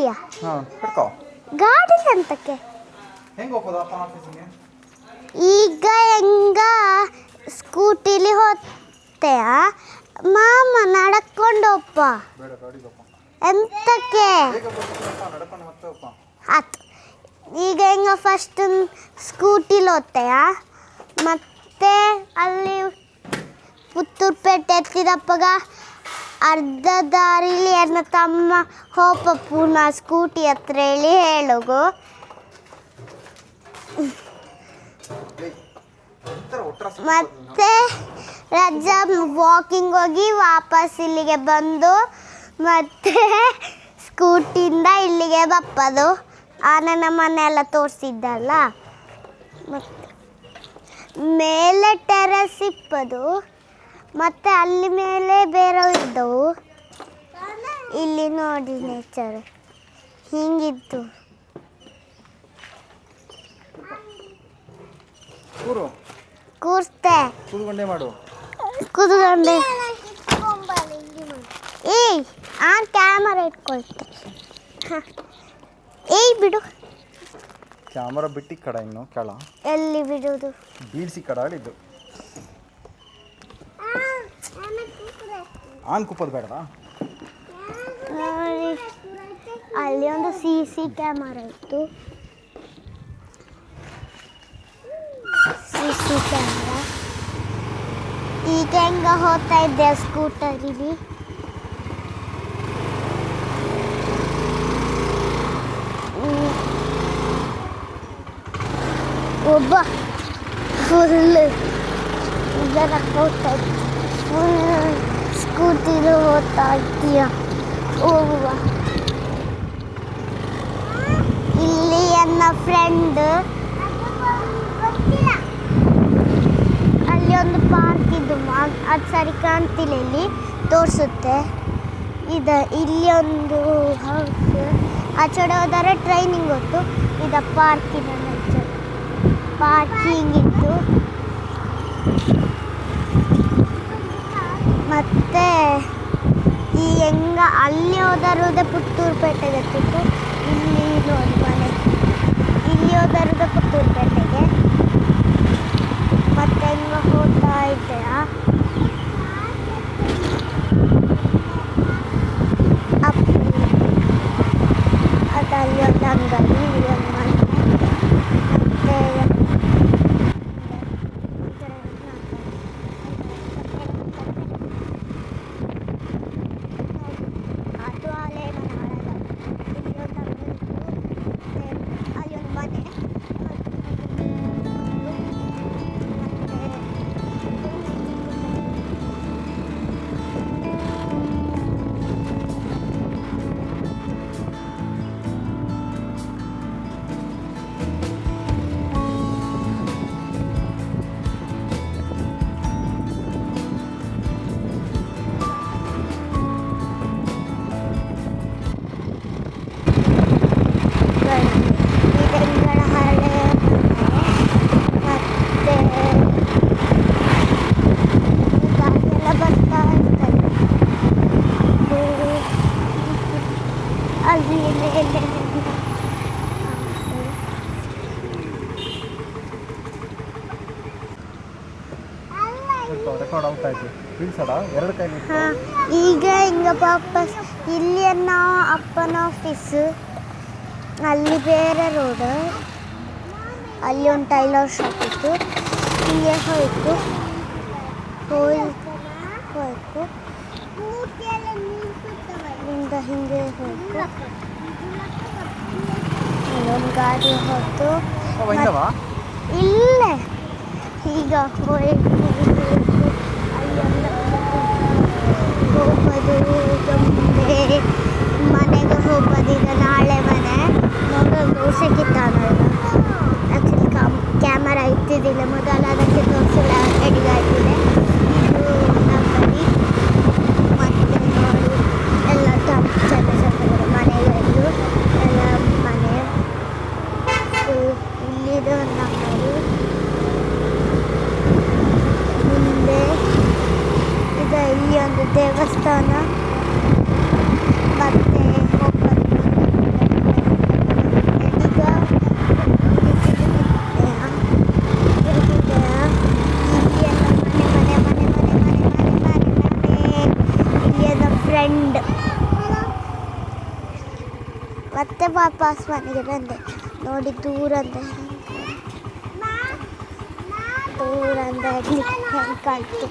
ಗಾಡಿಯ ಗಾಡಿ ಅಂತಕ್ಕೆ ಈಗ ಹೆಂಗ ಸ್ಕೂಟಿಲಿ ಹೋಗ್ತೆಯ ಮಾಮ ನಡ್ಕೊಂಡೋಪ್ಪ ಎಂತಕ್ಕೆ ಆಯ್ತು ಈಗ ಹೆಂಗ ಫಸ್ಟ್ ಸ್ಕೂಟಿಲಿ ಹೋಗ್ತೆಯ ಮತ್ತೆ ಅಲ್ಲಿ ಪುತ್ತೂರ್ಪೇಟೆ ಎತ್ತಿದಪ್ಪಗ ಅರ್ಧ ದಾರಿಲಿ ನನ್ನ ತಮ್ಮ ಹೋಪ ಪುನಃ ಸ್ಕೂಟಿ ಹತ್ರ ಹೇಳಿ ಹೇಳುಗು ಮತ್ತೆ ರಜಾ ವಾಕಿಂಗ್ ಹೋಗಿ ವಾಪಸ್ ಇಲ್ಲಿಗೆ ಬಂದು ಮತ್ತೆ ಸ್ಕೂಟಿಯಿಂದ ಇಲ್ಲಿಗೆ ಬಪ್ಪದು ನನ್ನ ಮನೆ ಎಲ್ಲ ತೋರಿಸಿದ್ದಲ್ಲ ಮತ್ತೆ ಮೇಲೆ ಟೆರೆಸ್ ಇಪ್ಪದು ಮತ್ತೆ ಅಲ್ಲಿ ಮೇಲೆ ಬೇರೆ ಇದ್ದವು ಇಲ್ಲಿ ನೋಡಿ ನೇಚರ್ ಹಿಂಗಿತ್ತು ಕೂರ್ಸ್ತೆ ಕೂತ್ಕೊಂಡೆ ಏಯ್ ಕ್ಯಾಮರಾ ಇಟ್ಕೊಳ್ತೆ ಏಯ್ ಬಿಡು ಕ್ಯಾಮರಾ ಬಿಟ್ಟು ಕಡ ಇನ್ನು ಕೆಳ ಎಲ್ಲಿ ಬಿಡುವುದು ಬೀಳ್ಸಿ ಕಡ ಇದು ಆನ್ ಕುಪ್ಪದು ಬೇಡವಾ ಅಲ್ಲಿ ಒಂದು CC ಕ್ಯಾಮರಾ ಇತ್ತು CC ಕ್ಯಾಮರಾ ಈಗ ಹೆಂಗ ಹೋಗ್ತಾ ಇದ್ದೆ ಸ್ಕೂಟರಲ್ಲಿ ಒಬ್ಬ ಫುಲ್ ಇದರ ಹೋಗ್ತಾ ಇದ್ದೆ ಫುಲ್ ಸ್ಕೂಟಿಲು ಹೋಗ್ತಾ ಇದ್ದೀಯ ಹೋಗುವ ಇಲ್ಲಿ ನನ್ನ ಫ್ರೆಂಡ್ ಅಲ್ಲಿ ಒಂದು ಪಾರ್ಕ್ ಇದ್ದು ಅದು ಸರಿ ಕಾಣ್ತಿಲ್ಲ ಇಲ್ಲಿ ತೋರಿಸುತ್ತೆ ಇಲ್ಲಿ ಒಂದು ಹೌಸ್ ಆಚೆಡೆ ಹೋದರೆ ಟ್ರೈನಿಂಗ್ ಹೊತ್ತು ಪಾರ್ಕಿನ ಪಾರ್ಕಿಂಗ್ ಇತ್ತು ಮತ್ತೆ ಈ ಹೆಂಗ ಅಲ್ಲಿ ಹೋದರುದೇ ಪುತ್ತೂರ್ಪೇಟೆಗೆ ಎತ್ತಿತ್ತು ಇಲ್ಲಿ ನೋಡಿ ಮನೆ ಇಲ್ಲಿ ಹೋದರುದೇ ಪುತ್ತೂರ್ಪೇಟೆಗೆ ಮತ್ತೆ ಹೆಂಗ ಹೋಗ್ತಾ ಇದ್ದೆಯಾ ಅದಲ್ಲಿ ಒಂದು ಅಂಗಡಿ ಇಲ್ಲಿ ಒಂದು ಮನೆ ಮತ್ತೆ ಈಗ ಹಿಂಗ ವಾಪಸ್ ಇಲ್ಲಿ ನಾವು ಅಪ್ಪನ ಆಫೀಸ್ ಅಲ್ಲಿ ಬೇರೆ ರೋಡ್ ಅಲ್ಲಿ ಒಂದು ಟೈಲರ್ ಶಾಪ್ ಇತ್ತು ಹಿಂಗೆ ಹೋಯ್ತು ಹಿಂಗೆ ಹೋಯ್ತು ಅಲ್ಲೊಂದು ಗಾಡಿ ಹೋಯ್ತು ಇಲ್ಲೇ ಈಗ ಹೋಯ್ತು ಹೋಗೋದು ಮನೆಗೆ ಹೋಗೋದು ಈಗ ನಾಳೆ ಮನೆ ಮಗ ದೋಸೆ ಕಿತ್ತಾನಲ್ಲ ಆ್ಯಕ್ಚುಲಿ ಕ್ಯಾಮರಾ ಇತ್ತಿದ್ದಿಲ್ಲ ಮೊದಲು ಅದಕ್ಕೆ ತೋರಿಸಿಲ್ಲ ಎಡಿಗಾಯ್ತಿದೆ ಇದು ಅಂಗಡಿ ಮತ್ತೆ ನೋಡಿ ಎಲ್ಲ ಚಂದ ಮನೆಗೆ ಎಲ್ಲ ಮನೆ ಇಲ್ಲಿದೆ ಒಂದು ಅಂಗಡಿ ಮುಂದೆ ಇಲ್ಲಿ ಒಂದು ದೇವಸ್ಥಾನ ಮತ್ತೆ ಮತ್ತೆ ವಾಪಸ್ ಮನೆಗೆ ಬಂದೆ. ನೋಡಿ ದೂರಂದ ಹೆಂಗೆ ಕಾಣ್ತು.